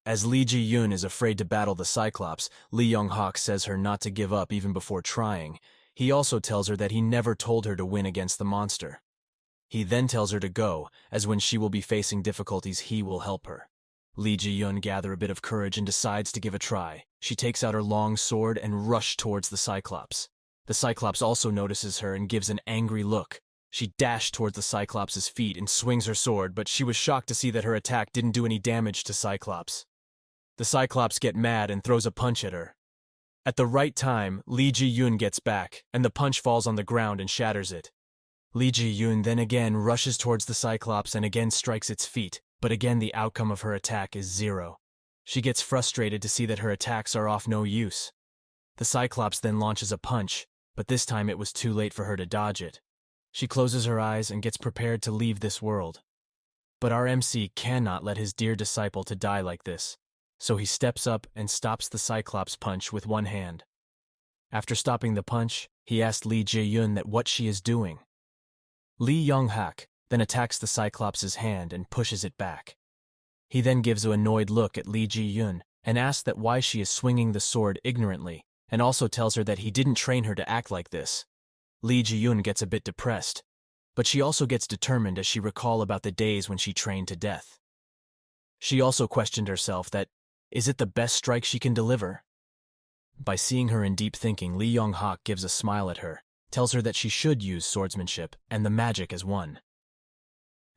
As Lee Ji-yoon is afraid to battle the Cyclops, Lee Young-hak says her not to give up even before trying. He also tells her that he never told her to win against the monster. He then tells her to go, as when she will be facing difficulties he will help her. Lee Ji-yoon gathers a bit of courage and decides to give a try. She takes out her long sword and rushes towards the Cyclops. The Cyclops also notices her and gives an angry look. She dashed towards the Cyclops' feet and swings her sword, but she was shocked to see that her attack didn't do any damage to Cyclops. The Cyclops gets mad and throws a punch at her. At the right time, Lee Ji-yoon gets back, and the punch falls on the ground and shatters it. Lee Ji-yoon then again rushes towards the Cyclops and again strikes its feet, but again the outcome of her attack is 0. She gets frustrated to see that her attacks are of no use. The Cyclops then launches a punch, but this time it was too late for her to dodge it. She closes her eyes and gets prepared to leave this world. But our MC cannot let his dear disciple to die like this, so he steps up and stops the Cyclops punch with one hand. After stopping the punch, he asks Lee Ji-yoon that what she is doing. Lee Young-hak then attacks the Cyclops' hand and pushes it back. He then gives an annoyed look at Lee Ji-yoon and asks that why she is swinging the sword ignorantly, and also tells her that he didn't train her to act like this. Lee Ji-yoon gets a bit depressed, but she also gets determined as she recalls about the days when she trained to death. She also questioned herself that, is it the best strike she can deliver? By seeing her in deep thinking, Lee Young-hak gives a smile at her, tells her that she should use swordsmanship and the magic as one.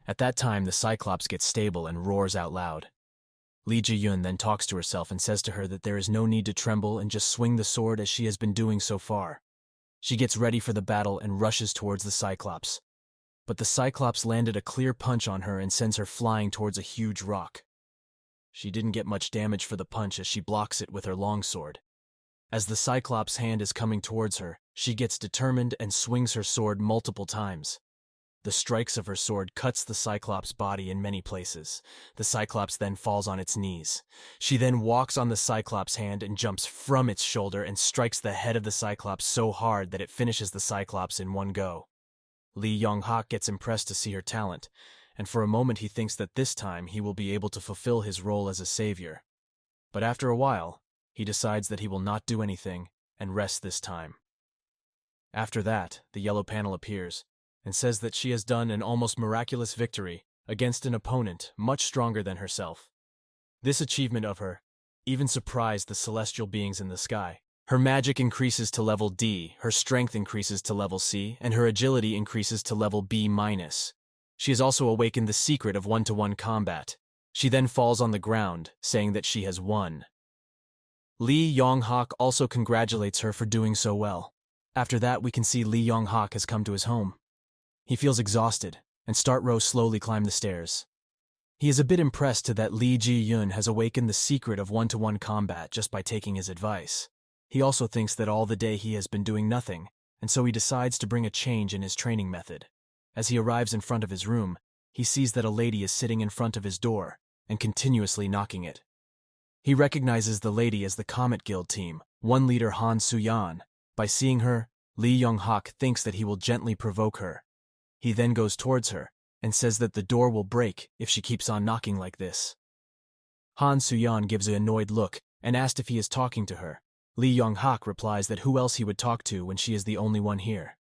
At that time, the Cyclops gets stable and roars out loud. Lee Ji-yoon then talks to herself and says to her that there is no need to tremble and just swing the sword as she has been doing so far. She gets ready for the battle and rushes towards the Cyclops. But the Cyclops landed a clear punch on her and sends her flying towards a huge rock. She didn't get much damage for the punch as she blocks it with her longsword. As the Cyclops' hand is coming towards her, she gets determined and swings her sword multiple times. The strikes of her sword cuts the Cyclops' body in many places. The Cyclops then falls on its knees. She then walks on the Cyclops' hand and jumps from its shoulder and strikes the head of the Cyclops so hard that it finishes the Cyclops in one go. Lee Young-hak gets impressed to see her talent, and for a moment he thinks that this time he will be able to fulfill his role as a savior. But after a while, he decides that he will not do anything and rest this time. After that, the yellow panel appears and says that she has done an almost miraculous victory against an opponent much stronger than herself. This achievement of her even surprised the celestial beings in the sky. Her magic increases to level D, her strength increases to level C, and her agility increases to level B-. She has also awakened the secret of one-to-one combat. She then falls on the ground, saying that she has won. Lee Young-hak also congratulates her for doing so well. After that, we can see Lee Young-hak has come to his home. He feels exhausted, and Start-Row slowly climb the stairs. He is a bit impressed to that Lee Ji-yoon has awakened the secret of one-to-one combat just by taking his advice. He also thinks that all the day he has been doing nothing, and so he decides to bring a change in his training method. As he arrives in front of his room, he sees that a lady is sitting in front of his door and continuously knocking it. He recognizes the lady as the Comet Guild team, one leader Han Soo-yeon. By seeing her, Lee Young-hak thinks that he will gently provoke her. He then goes towards her and says that the door will break if she keeps on knocking like this. Han Soo-yeon gives an annoyed look and asks if he is talking to her. Lee Young-hak replies that who else he would talk to when she is the only one here.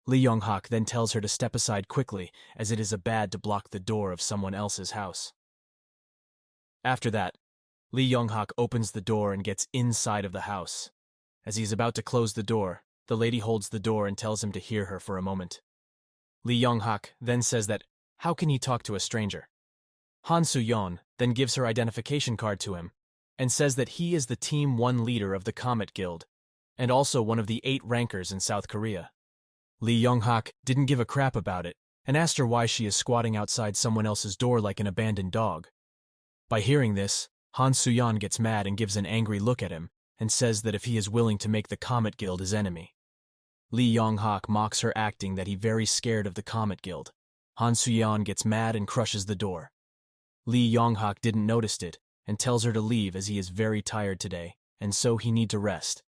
Lee Young-hak then tells her to step aside quickly, as it is bad to block the door of someone else's house. After that, Lee Young-hak opens the door and gets inside of the house. As he is about to close the door, the lady holds the door and tells him to hear her for a moment. Lee Young-hak then says that, how can he talk to a stranger? Han Soo-yeon then gives her identification card to him, and says that he is the Team 1 leader of the Comet Guild, and also one of the 8 rankers in South Korea. Lee Young-hak didn't give a crap about it, and asked her why she is squatting outside someone else's door like an abandoned dog. By hearing this, Han Soo-yeon gets mad and gives an angry look at him, and says that if he is willing to make the Comet Guild his enemy. Lee Young-hak mocks her acting that he very scared of the Comet Guild. Han Soo-yeon gets mad and crushes the door. Lee Young-hak didn't notice it, and tells her to leave as he is very tired today, and so he need to rest.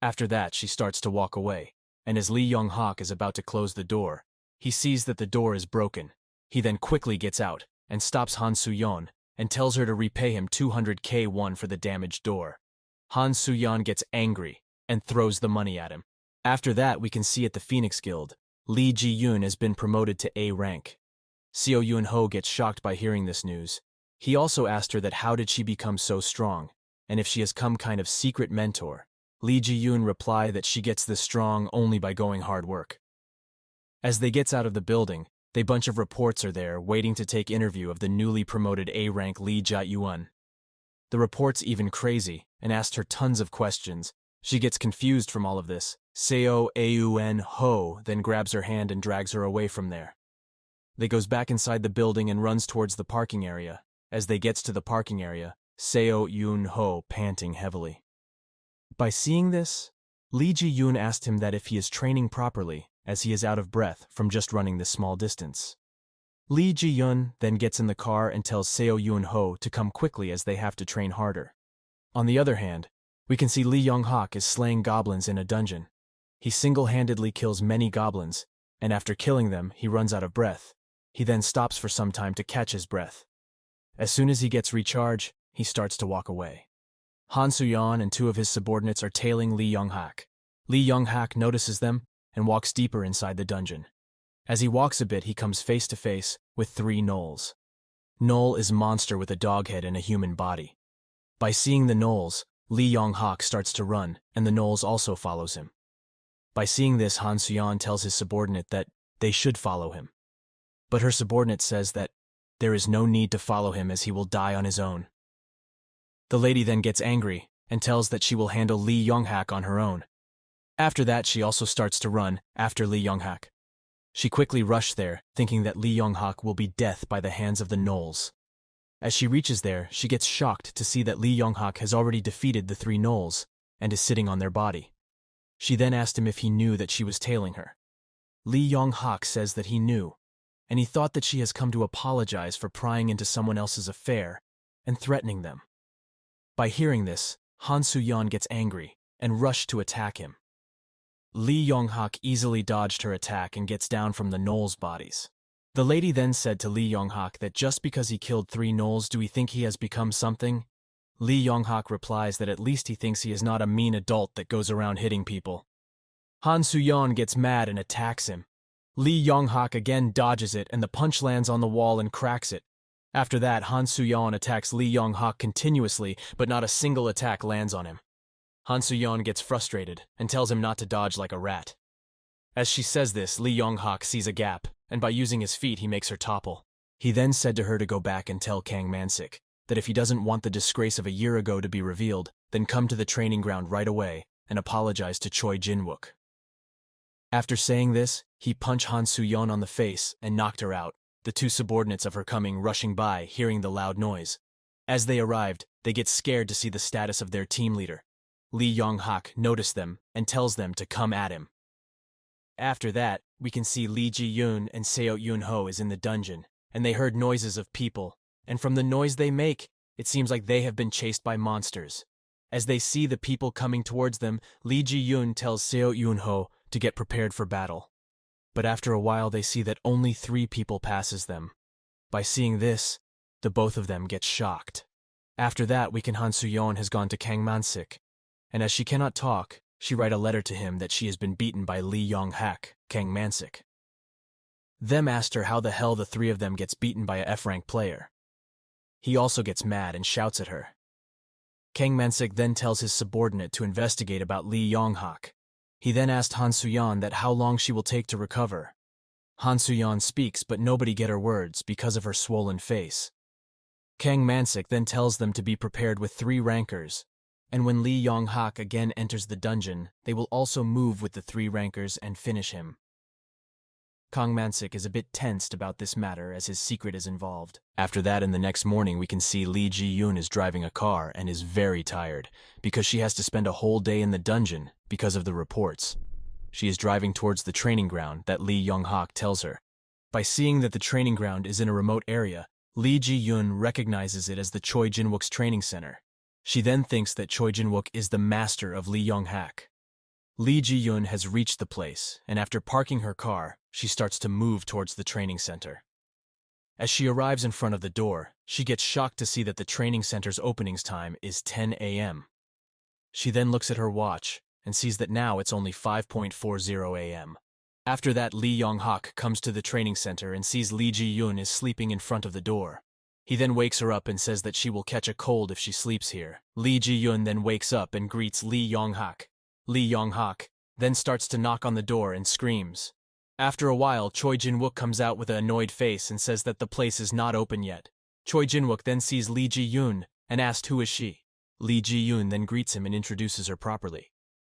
After that, she starts to walk away, and as Lee Young-hak is about to close the door, he sees that the door is broken. He then quickly gets out, and stops Han Soo-yeon, and tells her to repay him 200K for the damaged door. Han Soo-yeon gets angry and throws the money at him. After that, we can see at the Phoenix Guild, Lee Ji-yoon has been promoted to A rank. Seo Yoon-ho gets shocked by hearing this news. He also asked her that how did she become so strong, and if she has come kind of secret mentor. Lee Ji-yoon replied that she gets this strong only by going hard work. As they gets out of the building, a bunch of reports are there waiting to take interview of the newly promoted A-rank Lee Ja-yoon. The report's even crazy and asked her tons of questions. She gets confused from all of this. Seo Eun-ho then grabs her hand and drags her away from there. They goes back inside the building and runs towards the parking area. As they gets to the parking area, Seo Yoon-ho panting heavily. By seeing this, Lee Ji-yoon asked him that if he is training properly, as he is out of breath from just running this small distance. Lee Ji-yoon then gets in the car and tells Seo Yoon-ho to come quickly as they have to train harder. On the other hand, we can see Lee Young-hak is slaying goblins in a dungeon. He single-handedly kills many goblins, and after killing them, he runs out of breath. He then stops for some time to catch his breath. As soon as he gets recharged, he starts to walk away. Han Soo-yeon and two of his subordinates are tailing Lee Young-hak. Lee Young-hak notices them and walks deeper inside the dungeon. As he walks a bit, he comes face to face with three gnolls. Gnoll is a monster with a dog head and a human body. By seeing the gnolls, Lee Young-hak starts to run, and the gnolls also follows him. By seeing this, Han Soo-yeon tells his subordinate that they should follow him. But her subordinate says that there is no need to follow him as he will die on his own. The lady then gets angry and tells that she will handle Lee Young-hak on her own. After that, she also starts to run after Lee Young-hak. She quickly rushed there, thinking that Lee Young-hak will be death by the hands of the gnolls. As she reaches there, she gets shocked to see that Lee Young-hak has already defeated the three gnolls and is sitting on their body. She then asked him if he knew that she was tailing her. Lee Young-hak says that he knew, and he thought that she has come to apologize for prying into someone else's affair and threatening them. By hearing this, Han Soo-yeon gets angry and rushed to attack him. Lee Young-hak easily dodged her attack and gets down from the gnolls' bodies. The lady then said to Lee Young-hak that just because he killed three gnolls, do we think he has become something? Lee Young-hak replies that at least he thinks he is not a mean adult that goes around hitting people. Han Soo-yeon gets mad and attacks him. Lee Young-hak again dodges it and the punch lands on the wall and cracks it. After that, Han Soo-yeon attacks Lee Young-hak continuously, but not a single attack lands on him. Han Soo-yeon gets frustrated and tells him not to dodge like a rat. As she says this, Lee Young-hak sees a gap, and by using his feet he makes her topple. He then said to her to go back and tell Kang Man-sik that if he doesn't want the disgrace of a year ago to be revealed, then come to the training ground right away and apologize to Choi Jin-wook. After saying this, he punched Han Soo-yeon on the face and knocked her out, the two subordinates of her coming rushing by, hearing the loud noise. As they arrived, they get scared to see the status of their team leader. Lee Young-hak noticed them and tells them to come at him. After that, we can see Lee Ji-yoon and Seo Yoon-ho is in the dungeon, and they heard noises of people, and from the noise they make, it seems like they have been chased by monsters. As they see the people coming towards them, Lee Ji-yoon tells Seo Yoon-ho to get prepared for battle. But after a while they see that only 3 people passes them. By seeing this, the both of them get shocked. After that, we can Han Soo-yeon has gone to Kang Man-sik, and as she cannot talk, she write a letter to him that she has been beaten by Lee Young-hak, Kang Man-sik. Them asked her how the hell the 3 of them gets beaten by a F-rank player. He also gets mad and shouts at her. Kang Man-sik then tells his subordinate to investigate about Lee Young-hak. He then asked Han Soo-yeon that how long she will take to recover. Han Soo-yeon speaks, but nobody get her words because of her swollen face. Kang Man-sik then tells them to be prepared with 3 rankers, and when Lee Young-hak again enters the dungeon, they will also move with the 3 rankers and finish him. Kang Man-sik is a bit tensed about this matter as his secret is involved. After that, in the next morning, we can see Lee Ji-yoon is driving a car and is very tired because she has to spend a whole day in the dungeon because of the reports. She is driving towards the training ground that Lee Young-hak tells her. By seeing that the training ground is in a remote area, Lee Ji-yoon recognizes it as the Choi Jin-wook's training center. She then thinks that Choi Jin-wook is the master of Lee Young-hak. Lee Ji-yoon has reached the place, and after parking her car, she starts to move towards the training center. As she arrives in front of the door, she gets shocked to see that the training center's openings time is 10 a.m. She then looks at her watch and sees that now it's only 5:40 a.m. After that, Lee Young-hak comes to the training center and sees Lee Ji-yoon is sleeping in front of the door. He then wakes her up and says that she will catch a cold if she sleeps here. Lee Ji-yoon then wakes up and greets Lee Young-hak. Lee Young-hak then starts to knock on the door and screams. After a while, Choi Jin-wook comes out with an annoyed face and says that the place is not open yet. Choi Jin-wook then sees Lee Ji-yoon and asks who is she. Lee Ji-yoon then greets him and introduces her properly.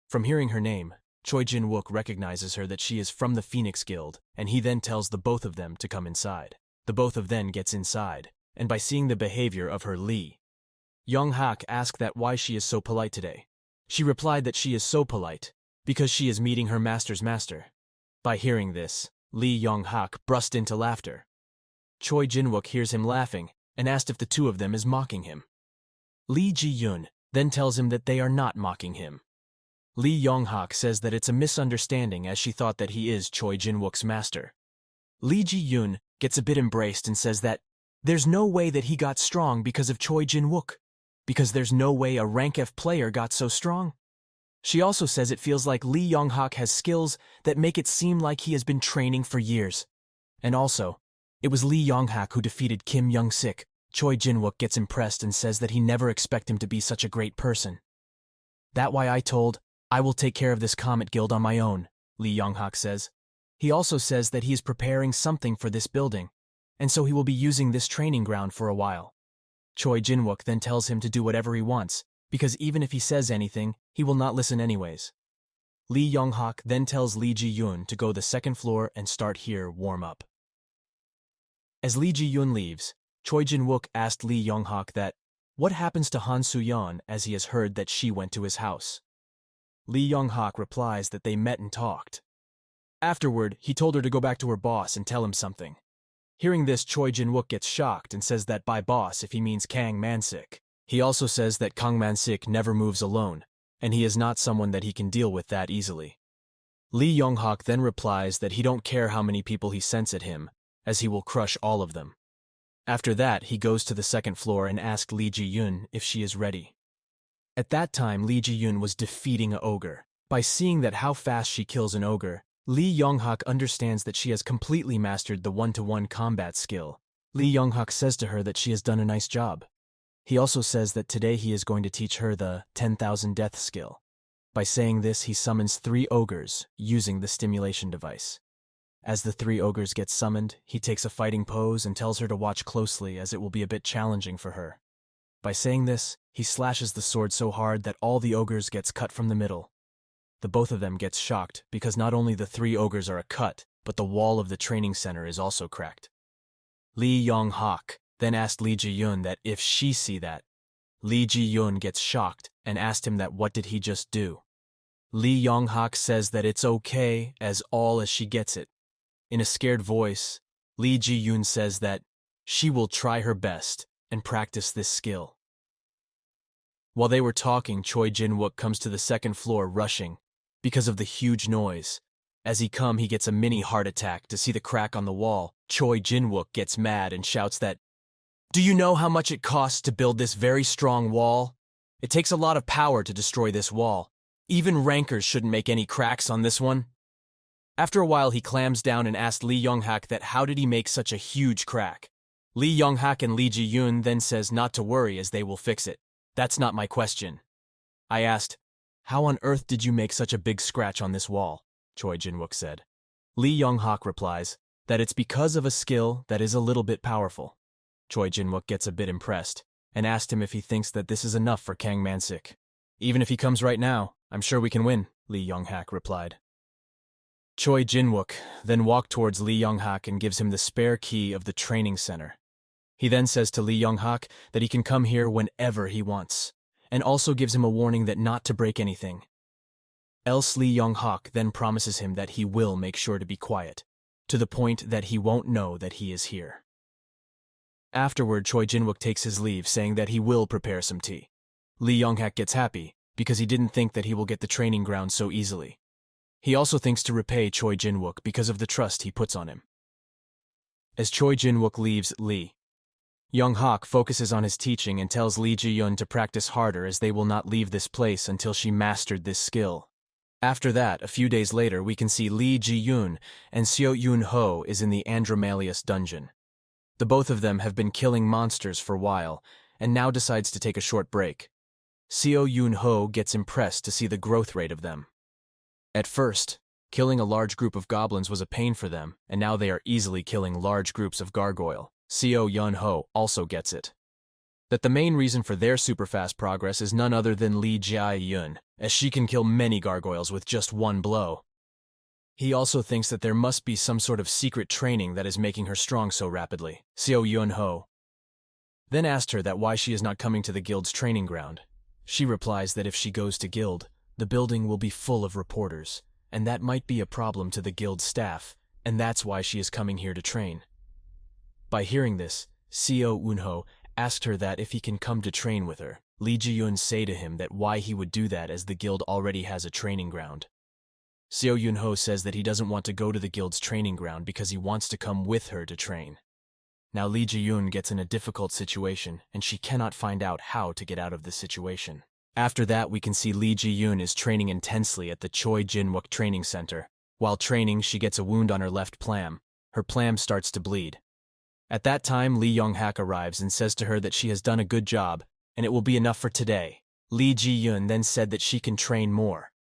From hearing her name, Choi Jin-wook recognizes her that she is from the Phoenix Guild, and he then tells the both of them to come inside. The both of them gets inside, and by seeing the behavior of her Lee Young-hak asked that why she is so polite today. She replied that she is so polite because she is meeting her master's master. By hearing this, Lee Young-hak burst into laughter. Choi Jin-wook hears him laughing and asked if the two of them is mocking him. Lee Ji-yoon then tells him that they are not mocking him. Lee Young-hak says that it's a misunderstanding as she thought that he is Choi Jin-wook's master. Lee Ji-yoon gets a bit embraced and says that there's no way that he got strong because of Choi Jin-wook, because there's no way a rank F player got so strong. She also says it feels like Lee Young-hak has skills that make it seem like he has been training for years. And also, it was Lee Young-hak who defeated Kim Young-sik. Choi Jin-wook gets impressed and says that he never expect him to be such a great person. That why I will take care of this Comet Guild on my own, Lee Young-hak says. He also says that he is preparing something for this building, and so he will be using this training ground for a while. Choi Jin-wook then tells him to do whatever he wants, because even if he says anything, he will not listen anyways. Lee Young-hak then tells Lee Ji-yoon to go to the second floor and start here warm up. As Lee Ji-yoon leaves, Choi Jin-wook asked Lee Young-hak that what happens to Han Soo-yeon as he has heard that she went to his house. Lee Young-hak replies that they met and talked. Afterward, he told her to go back to her boss and tell him something. Hearing this, Choi Jin-wook gets shocked and says that by boss if he means Kang Man-sik. He also says that Kang Man-sik never moves alone, and he is not someone that he can deal with that easily. Lee Young-hak then replies that he don't care how many people he sends at him, as he will crush all of them. After that, he goes to the second floor and asks Lee Ji-yoon if she is ready. At that time, Lee Ji-yoon was defeating an ogre. By seeing that how fast she kills an ogre, Lee Young-hak understands that she has completely mastered the one-to-one combat skill. Lee Young-hak says to her that she has done a nice job. He also says that today he is going to teach her the 10,000 death skill. By saying this, he summons 3 ogres using the stimulation device. As the 3 ogres get summoned, he takes a fighting pose and tells her to watch closely as it will be a bit challenging for her. By saying this, he slashes the sword so hard that all the ogres gets cut from the middle. The both of them gets shocked because not only the 3 ogres are a cut, but the wall of the training center is also cracked. Lee Young-hak then asked Lee Ji-yoon that if she see that. Lee Ji-yoon gets shocked and asked him that what did he just do. Lee Young-hak says that it's okay as she gets it. In a scared voice, Lee Ji-yoon says that she will try her best and practice this skill. While they were talking, Choi Jin-wook comes to the second floor rushing because of the huge noise. As he gets a mini heart attack to see the crack on the wall. Choi Jin-wook gets mad and shouts that, "Do you know how much it costs to build this very strong wall? It takes a lot of power to destroy this wall. Even rankers shouldn't make any cracks on this one." After a while, he clams down and asked Lee Young-hak that how did he make such a huge crack. Lee Young-hak and Lee Ji-yoon then says not to worry as they will fix it. That's not my question. I asked, how on earth did you make such a big scratch on this wall? Choi Jin-wook said. Lee Young-hak replies that it's because of a skill that is a little bit powerful. Choi Jin-wook gets a bit impressed and asked him if he thinks that this is enough for Kang Man-sik. Even if he comes right now, I'm sure we can win, Lee Young-hak replied. Choi Jin-wook then walked towards Lee Young-hak and gives him the spare key of the training center. He then says to Lee Young-hak that he can come here whenever he wants, and also gives him a warning that not to break anything. Else Lee Young-hak then promises him that he will make sure to be quiet, to the point that he won't know that he is here. Afterward, Choi Jin-wook takes his leave, saying that he will prepare some tea. Lee Young-hak gets happy, because he didn't think that he will get the training ground so easily. He also thinks to repay Choi Jin-wook because of the trust he puts on him. As Choi Jin-wook leaves, Lee Young-hak focuses on his teaching and tells Lee Ji-yoon to practice harder as they will not leave this place until she mastered this skill. After that, a few days later, we can see Lee Ji-yoon and Seo Yoon-ho is in the Andromalius dungeon. The both of them have been killing monsters for a while, and now decides to take a short break. Seo Yoon-ho gets impressed to see the growth rate of them. At first, killing a large group of goblins was a pain for them, and now they are easily killing large groups of gargoyle. Seo Yoon-ho also gets it. That the main reason for their super-fast progress is none other than Lee Jae-yoon, as she can kill many gargoyles with just one blow. He also thinks that there must be some sort of secret training that is making her strong so rapidly. Seo Yoon-ho then asked her that why she is not coming to the guild's training ground. She replies that if she goes to guild, the building will be full of reporters, and that might be a problem to the guild staff, and that's why she is coming here to train. By hearing this, Seo Yoon-ho asked her that if he can come to train with her. Lee Ji-yoon say to him that why he would do that as the guild already has a training ground. Seo Yoon-ho says that he doesn't want to go to the guild's training ground because he wants to come with her to train. Now Lee Ji-yoon gets in a difficult situation and she cannot find out how to get out of this situation. After that, we can see Lee Ji-yoon is training intensely at the Choi Jin-wook training center. While training, she gets a wound on her left palm. Her palm starts to bleed. At that time, Lee Young-hak arrives and says to her that she has done a good job, and it will be enough for today. Lee Ji-yoon then said that she can train more.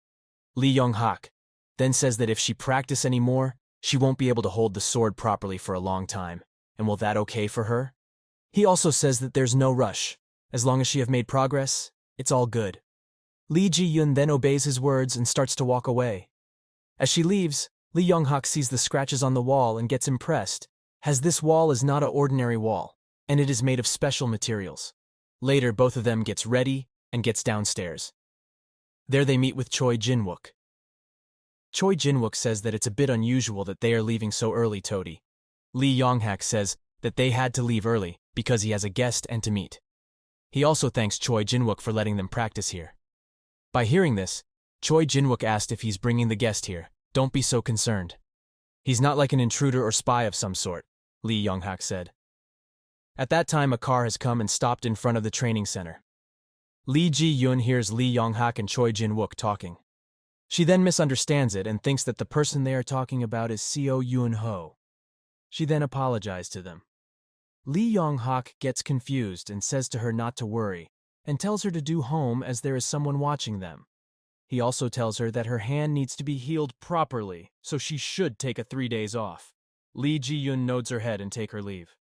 Lee Young-hak then says that if she practices any more, she won't be able to hold the sword properly for a long time, and will that okay for her? He also says that there's no rush. As long as she have made progress, it's all good. Lee Ji-yoon then obeys his words and starts to walk away. As she leaves, Lee Young-hak sees the scratches on the wall and gets impressed, as this wall is not an ordinary wall, and it is made of special materials. Later, both of them gets ready and gets downstairs. There they meet with Choi Jin-wook. Choi Jin-wook says that it's a bit unusual that they are leaving so early, Tody. Lee Young-hak says that they had to leave early because he has a guest and to meet. He also thanks Choi Jin-wook for letting them practice here. By hearing this, Choi Jin-wook asked if he's bringing the guest here. Don't be so concerned. He's not like an intruder or spy of some sort, Lee Young-hak said. At that time, a car has come and stopped in front of the training center. Lee Ji-yoon hears Lee Young-hak and Choi Jin-wook talking. She then misunderstands it and thinks that the person they are talking about is Seo Yoon-ho. She then apologized to them. Lee Young-hak gets confused and says to her not to worry, and tells her to do home as there is someone watching them. He also tells her that her hand needs to be healed properly, so she should take a 3 days off. Lee Ji-yoon nods her head and take her leave.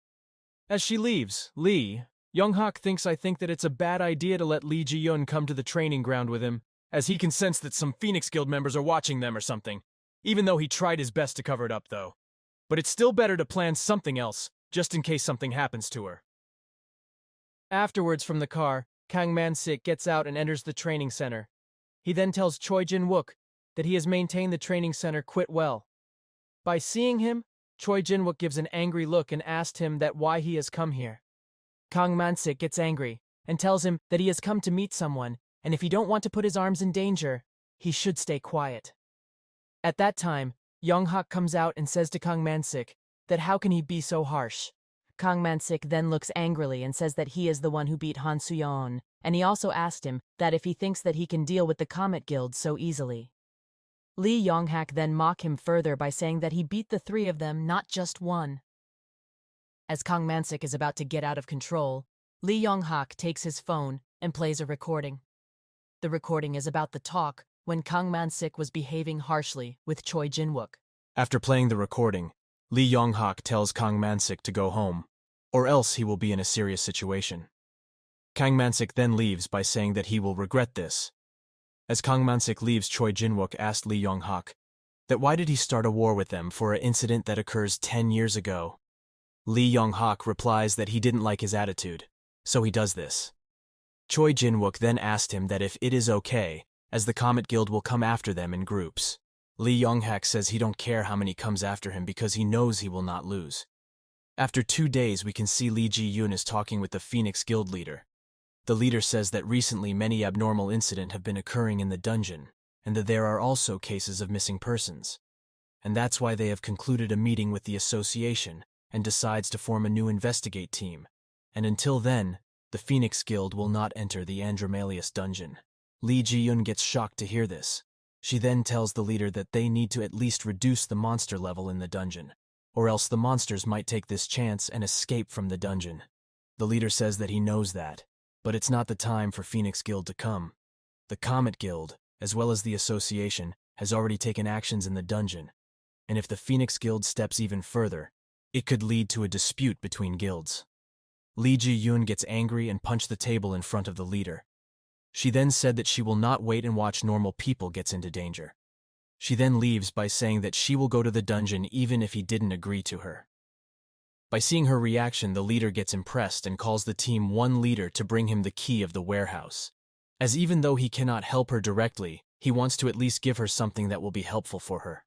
As she leaves, Lee Young-hak thinks that it's a bad idea to let Lee Ji-yoon come to the training ground with him, as he can sense that some Phoenix Guild members are watching them or something, even though he tried his best to cover it up though. But it's still better to plan something else, just in case something happens to her. Afterwards from the car, Kang Man-sik gets out and enters the training center. He then tells Choi Jin-wook that he has maintained the training center quite well. By seeing him, Choi Jin-wook gives an angry look and asked him that why he has come here. Kang Man-sik gets angry and tells him that he has come to meet someone, and if he don't want to put his arms in danger, he should stay quiet. At that time, Young-hak comes out and says to Kang Man-sik that how can he be so harsh. Kang Man-sik then looks angrily and says that he is the one who beat Han Soo-yeon, and he also asked him that if he thinks that he can deal with the Comet Guild so easily. Lee Young-hak then mock him further by saying that he beat the 3 of them, not just one. As Kang Man-sik is about to get out of control, Lee Young-hak takes his phone and plays a recording. The recording is about the talk when Kang Man-sik was behaving harshly with Choi Jin-wook. After playing the recording, Lee Young-hak tells Kang Man-sik to go home, or else he will be in a serious situation. Kang Man-sik then leaves by saying that he will regret this. As Kang Man-sik leaves, Choi Jin-wook asked Lee Young-hak that why did he start a war with them for an incident that occurs 10 years ago. Lee Young-hak replies that he didn't like his attitude, so he does this. Choi Jin-wook then asked him that if it is okay, as the Comet Guild will come after them in groups. Lee Young-hak says he don't care how many comes after him because he knows he will not lose. After 2 days, we can see Lee Ji-yoon is talking with the Phoenix Guild leader. The leader says that recently many abnormal incidents have been occurring in the dungeon, and that there are also cases of missing persons. And that's why they have concluded a meeting with the association, and decides to form a new investigate team, and until then, the Phoenix Guild will not enter the Andromalius dungeon. Lee Ji-yoon gets shocked to hear this. She then tells the leader that they need to at least reduce the monster level in the dungeon, or else the monsters might take this chance and escape from the dungeon. The leader says that he knows that, but it's not the time for Phoenix Guild to come. The Comet Guild, as well as the Association, has already taken actions in the dungeon, and if the Phoenix Guild steps even further, it could lead to a dispute between guilds. Lee Ji-yoon gets angry and punches the table in front of the leader. She then said that she will not wait and watch normal people gets into danger. She then leaves by saying that she will go to the dungeon even if he didn't agree to her. By seeing her reaction, the leader gets impressed and calls the team one leader to bring him the key of the warehouse, as even though he cannot help her directly, he wants to at least give her something that will be helpful for her.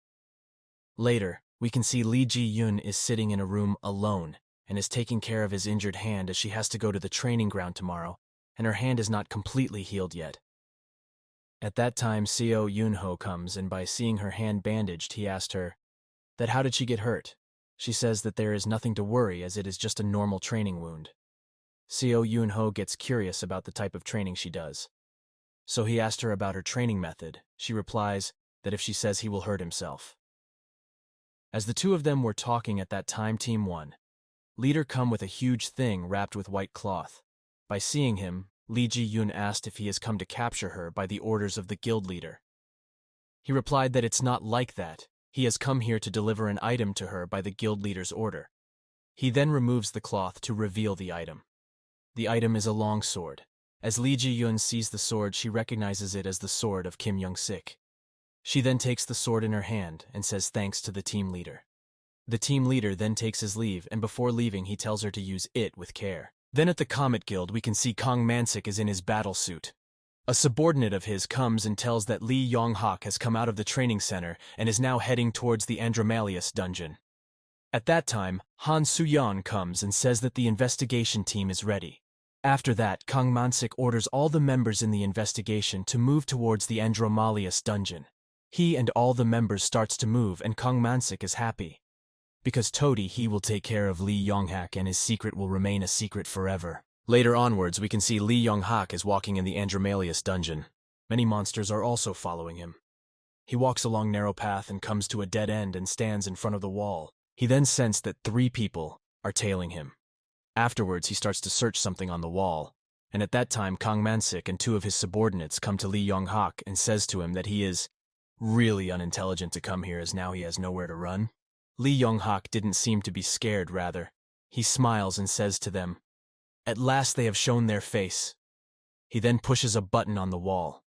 Later, we can see Lee Ji-yoon is sitting in a room alone and is taking care of his injured hand as she has to go to the training ground tomorrow, and her hand is not completely healed yet. At that time, Seo Yoon-ho comes, and by seeing her hand bandaged, he asked her that how did she get hurt. She says that there is nothing to worry as it is just a normal training wound. Seo Yoon-ho gets curious about the type of training she does. So he asked her about her training method. She replies that if she says he will hurt himself. As the two of them were talking at that time, Team 1 leader come with a huge thing wrapped with white cloth. By seeing him, Lee Ji-yoon asked if he has come to capture her by the orders of the guild leader. He replied that it's not like that. He has come here to deliver an item to her by the guild leader's order. He then removes the cloth to reveal the item. The item is a long sword. As Lee Ji-yoon sees the sword, she recognizes it as the sword of Kim Young-sik. She then takes the sword in her hand and says thanks to the team leader. The team leader then takes his leave, and before leaving he tells her to use it with care. Then at the Comet Guild we can see Kang Man-sik is in his battle suit. A subordinate of his comes and tells that Lee Yong-hak has come out of the training center and is now heading towards the Andromalius dungeon. At that time, Han Soo-yeon comes and says that the investigation team is ready. After that, Kang Man-sik orders all the members in the investigation to move towards the Andromalius dungeon. He and all the members starts to move, and Kang Man-sik is happy. Because he will take care of Lee Yong-hak and his secret will remain a secret forever. Later onwards, we can see Lee Yong-hak is walking in the Andromalius dungeon. Many monsters are also following him. He walks along narrow path and comes to a dead end and stands in front of the wall. He then sensed that 3 people are tailing him. Afterwards, he starts to search something on the wall, and at that time Kang Man-sik and 2 of his subordinates come to Lee Yong-hak and says to him that he is really unintelligent to come here as now he has nowhere to run. Lee Yong-hak didn't seem to be scared, rather. He smiles and says to them, "At last they have shown their face." He then pushes a button on the wall.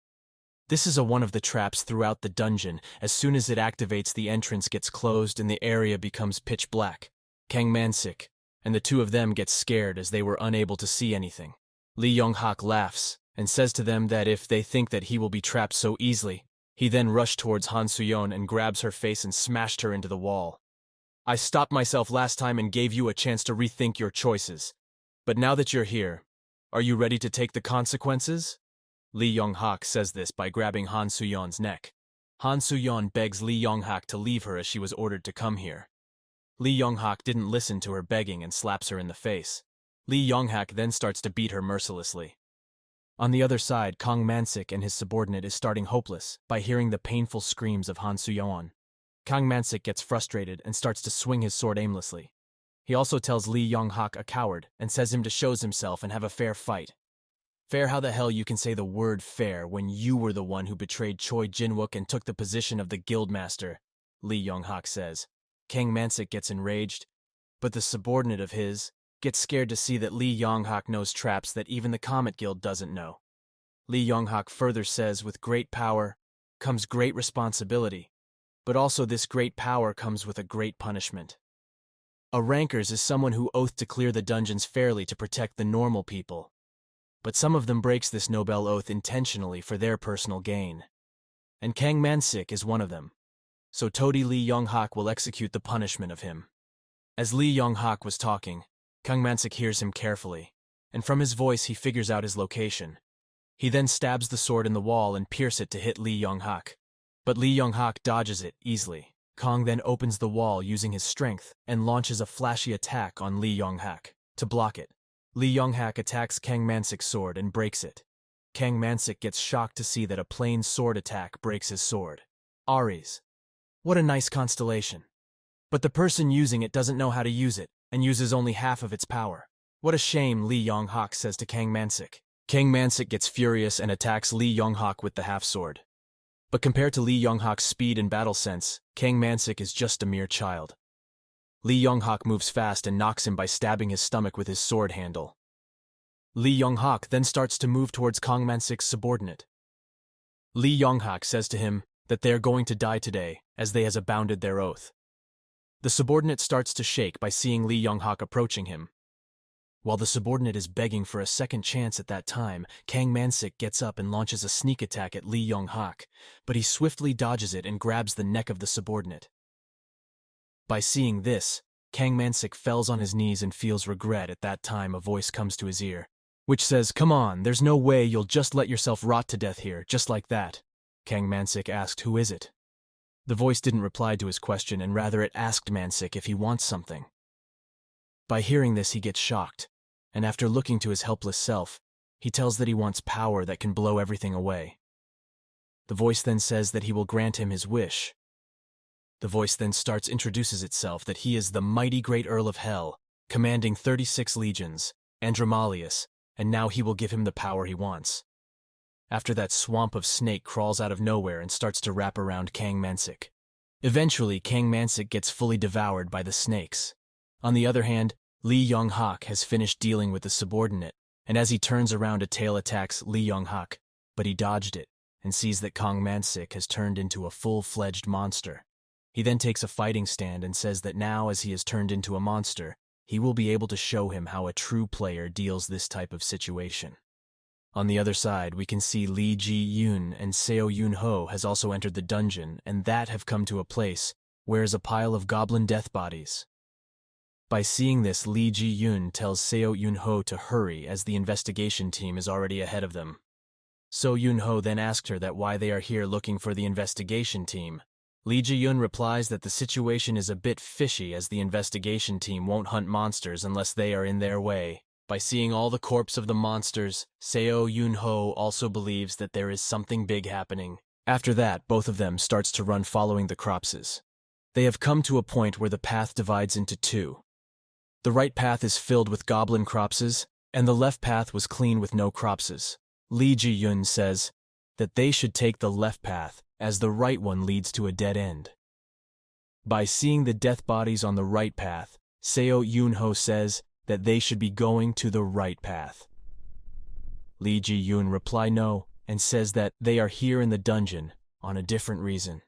This is one of the traps throughout the dungeon. As soon as it activates, the entrance gets closed and the area becomes pitch black. Kang Man-sik and the 2 of them get scared as they were unable to see anything. Lee Yong-hak laughs and says to them that if they think that he will be trapped so easily, he then rushed towards Han Soo-yeon and grabs her face and smashed her into the wall. "I stopped myself last time and gave you a chance to rethink your choices. But now that you're here, are you ready to take the consequences?" Lee Yong-hak says this by grabbing Han Soo-yeon's neck. Han Soo-yeon begs Lee Yong-hak to leave her as she was ordered to come here. Lee Yong-hak didn't listen to her begging and slaps her in the face. Lee Yong-hak then starts to beat her mercilessly. On the other side, Kang Man-sik and his subordinate is starting hopeless by hearing the painful screams of Han Soo-yeon. Kang Man-sik gets frustrated and starts to swing his sword aimlessly. He also tells Lee Yong-hak a coward and says him to show himself and have a fair fight. Fair? How the hell you can say the word fair when you were the one who betrayed Choi Jin-wook and took the position of the guildmaster? Lee Yong-hak says. Kang Man-sik gets enraged, but the subordinate of his gets scared to see that Lee Yong-hak knows traps that even the Comet Guild doesn't know. Lee Yong-hak further says, with great power comes great responsibility, but also this great power comes with a great punishment. A rankers is someone who oath to clear the dungeons fairly to protect the normal people, but some of them breaks this noble oath intentionally for their personal gain. And Kang Man-sik is one of them. So Lee Yong-hak will execute the punishment of him. As Lee Yong-hak was talking, Kang Man-sik hears him carefully, and from his voice he figures out his location. He then stabs the sword in the wall and pierces it to hit Lee Yong-hak. But Lee Yong-hak dodges it easily. Kong then opens the wall using his strength and launches a flashy attack on Lee Yong-hak. To block it, Lee Yong-hak attacks Kang Man-sik's sword and breaks it. Kang Man-sik gets shocked to see that a plain sword attack breaks his sword. Ares. What a nice constellation. But the person using it doesn't know how to use it and uses only half of its power. What a shame, Lee Yong-hak says to Kang Man-sik. Kang Man-sik gets furious and attacks Lee Yong-hak with the half-sword. But compared to Lee Yong-hak's speed and battle sense, Kang Man-sik is just a mere child. Lee Yong-hak moves fast and knocks him by stabbing his stomach with his sword handle. Lee Yong-hak then starts to move towards Kang Man-sik's subordinate. Lee Yong-hak says to him that they are going to die today, as they has abounded their oath. The subordinate starts to shake by seeing Lee Yong-hak approaching him. While the subordinate is begging for a second chance at that time, Kang Man-sik gets up and launches a sneak attack at Lee Yong-hak, but he swiftly dodges it and grabs the neck of the subordinate. By seeing this, Kang Man-sik falls on his knees and feels regret. At that time a voice comes to his ear, which says, "Come on, there's no way you'll just let yourself rot to death here, just like that." Kang Man-sik asked, "Who is it?" The voice didn't reply to his question, and rather it asked Man-sik if he wants something. By hearing this, he gets shocked, and after looking to his helpless self, he tells that he wants power that can blow everything away. The voice then says that he will grant him his wish. The voice then introduces itself that he is the mighty great Earl of Hell, commanding 36 legions, Andromalius, and now he will give him the power he wants. After that, swamp of snake crawls out of nowhere and starts to wrap around Kang Man-sik. Eventually, Kang Man-sik gets fully devoured by the snakes. On the other hand, Lee Yong-hak has finished dealing with the subordinate, and as he turns around, a tail attacks Lee Yong-hak, but he dodged it and sees that Kang Man-sik has turned into a full-fledged monster. He then takes a fighting stand and says that now, as he has turned into a monster, he will be able to show him how a true player deals this type of situation. On the other side, we can see Lee Ji-yoon and Seo Yoon-ho has also entered the dungeon, and that have come to a place where is a pile of goblin death bodies. By seeing this, Lee Ji-yoon tells Seo Yoon-ho to hurry as the investigation team is already ahead of them. Seo Yoon-ho then asked her that why they are here looking for the investigation team. Lee Ji-yoon replies that the situation is a bit fishy as the investigation team won't hunt monsters unless they are in their way. By seeing all the corpse of the monsters, Seo Yoon-ho also believes that there is something big happening. After that, both of them starts to run following the corpses. They have come to a point where the path divides into two. The right path is filled with goblin corpses, and the left path was clean with no corpses. Lee Ji-yoon says that they should take the left path, as the right one leads to a dead end. By seeing the death bodies on the right path, Seo Yoon-ho says that they should be going to the right path. Lee Ji-yoon replies no, and says that they are here in the dungeon on a different reason.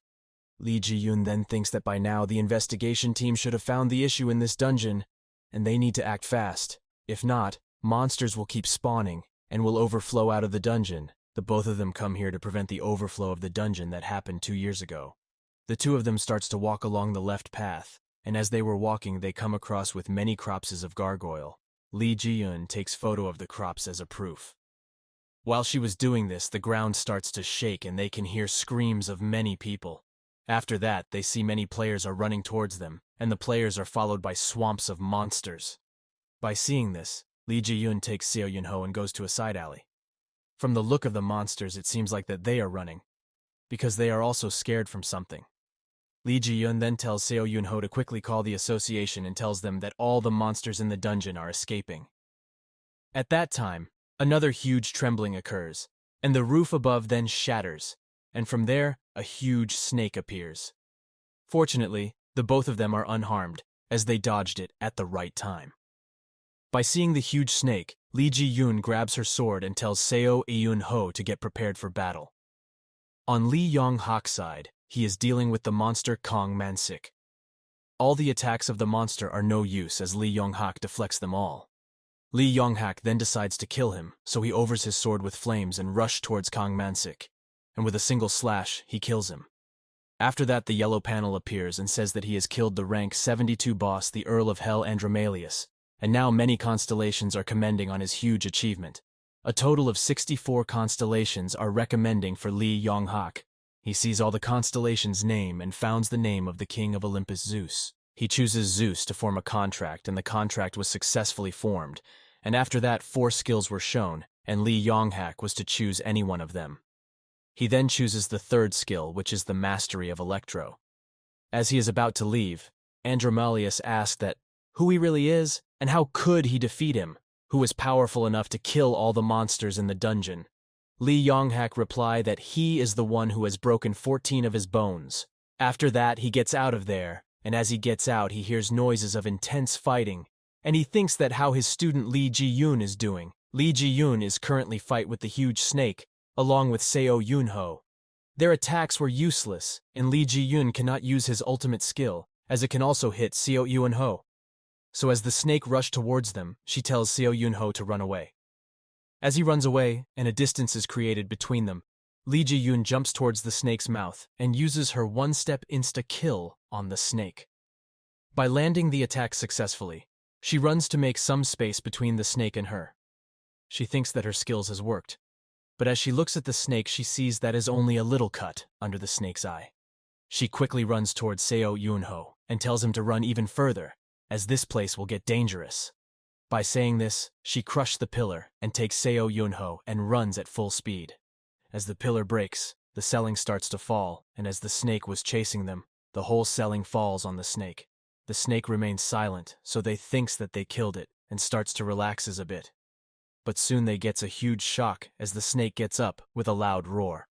Lee Ji-yoon then thinks that by now the investigation team should have found the issue in this dungeon, and they need to act fast. If not, monsters will keep spawning and will overflow out of the dungeon. The both of them come here to prevent the overflow of the dungeon that happened 2 years ago. The two of them starts to walk along the left path, and as they were walking, they come across with many corpses of gargoyle. Lee Ji-yoon takes photo of the corpse as a proof. While she was doing this, the ground starts to shake and they can hear screams of many people. After that, they see many players are running towards them, and the players are followed by swamps of monsters. By seeing this, Lee Ji-yoon takes Seo Yoon-ho and goes to a side alley. From the look of the monsters, it seems like that they are running, because they are also scared from something. Lee Ji-yoon then tells Seo Yoon-ho to quickly call the association and tells them that all the monsters in the dungeon are escaping. At that time, another huge trembling occurs, and the roof above then shatters, and from there, a huge snake appears. Fortunately, the both of them are unharmed, as they dodged it at the right time. By seeing the huge snake, Lee Ji-yoon grabs her sword and tells Seo Yoon-ho to get prepared for battle. On Lee Yong-hak's side, he is dealing with the monster Kang Man-sik. All the attacks of the monster are no use as Lee Yong-hak deflects them all. Lee Yong-hak then decides to kill him, so he overs his sword with flames and rushes towards Kang Man-sik, and with a single slash, he kills him. After that, the yellow panel appears and says that he has killed the rank 72 boss, the Earl of Hell Andromalius, and now many constellations are commending on his huge achievement. A total of 64 constellations are recommending for Lee Yong-hak. He sees all the constellations' name and founds the name of the king of Olympus, Zeus. He chooses Zeus to form a contract, and the contract was successfully formed. And after that, 4 skills were shown, and Lee Yonghak was to choose any one of them. He then chooses the 3rd skill, which is the mastery of Electro. As he is about to leave, Andromalius asks who he really is, and how could he defeat him, who is powerful enough to kill all the monsters in the dungeon. Lee Yonghak replies that he is the one who has broken 14 of his bones. After that, he gets out of there, and as he gets out, he hears noises of intense fighting, and he thinks that how his student Lee Ji-yoon is doing. Lee Ji-yoon is currently fight with the huge snake, along with Seo Yoon-ho. Their attacks were useless, and Lee Ji-yoon cannot use his ultimate skill, as it can also hit Seo Yoon-ho. So as the snake rushed towards them, she tells Seo Yoon-ho to run away. As he runs away, and a distance is created between them, Lee Ji-yoon jumps towards the snake's mouth and uses her one-step insta-kill on the snake. By landing the attack successfully, she runs to make some space between the snake and her. She thinks that her skills has worked, but as she looks at the snake, she sees that is only a little cut under the snake's eye. She quickly runs towards Seo Yoon-ho and tells him to run even further, as this place will get dangerous. By saying this, she crushes the pillar and takes Seo Yoon-ho and runs at full speed. As the pillar breaks, the ceiling starts to fall, and as the snake was chasing them, the whole ceiling falls on the snake. The snake remains silent, so they thinks that they killed it and starts to relaxes a bit. But soon they gets a huge shock as the snake gets up with a loud roar.